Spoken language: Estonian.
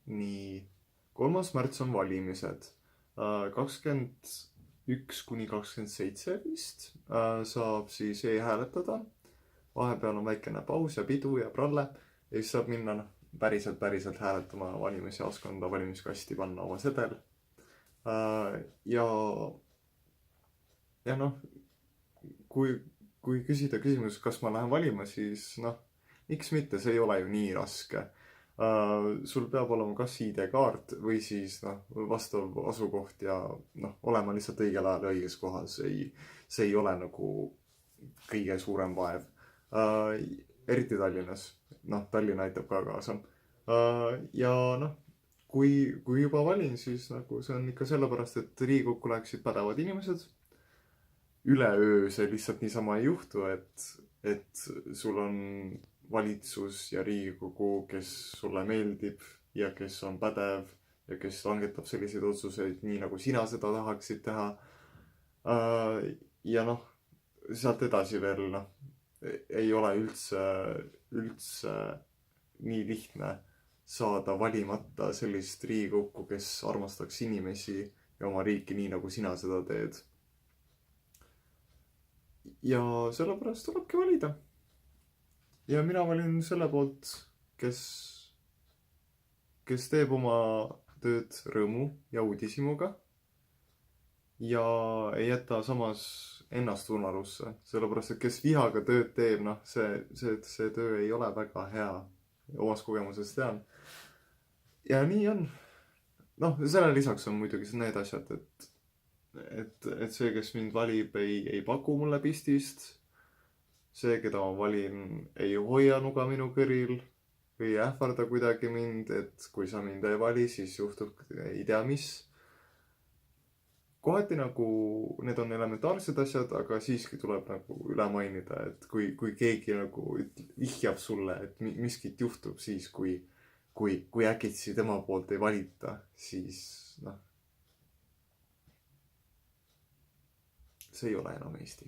nii, 3. märts on valimised. 21–27 vist saab siis e-hääletada. Vahepeal on väikene paus ja pidu ja pralle. Ja siis saab minna päriselt hääletama valimisjaoskonda, valimiskasti panna oma sedel. Ja noh, kui küsida küsimus, kas ma lähen valima, siis miks mitte, see ei ole ju nii raske. Sul peab olema kas ID-kaart või siis vastav asukoht ja olema lihtsalt õigel ajal õiges kohas. See ei ole nagu kõige suurem vaev. Eriti Tallinnas. Tallinn aitab ka kaasa. Ja kui juba valin, siis see on ikka sellepärast, et Riigikokku läheksid pädevad inimesed. Üleöö see lihtsalt niisama ei juhtu, et sul on valitsus ja Riigikogu, kes sulle meeldib ja kes on pädev ja kes langetab selliseid otsuseid nii, nagu sina seda tahaksid teha. Ja sealt edasi veel ei ole üldse nii lihtne saada valimata sellist Riigikokku, kes armastaks inimesi ja oma riiki nii, nagu sina seda teed. Ja sellepärast tulebki valida. Ja mina valin selle poolt, kes teeb oma tööd rõõmu ja uudishimuga ja ei jäta samas ennast unarusse. Sellepärast, et kes vihaga tööd teeb, see töö ei ole väga hea. Omast kogemusest tean. Ja nii on. Selle lisaks on muidugi need asjad, et see, kes mind valib, ei paku mulle pistist. See, keda ma valin, ei hoia nuga minu kõril või ähvarda kuidagi mind, et kui sa mind ei vali, siis juhtub ei tea mis. Kohati need on elementaarsed asjad, aga siiski tuleb üle mainida, et kui keegi vihjab sulle, et miskit juhtub siis, kui äkitsi tema poolt ei valita, siis see ei ole enam Eesti.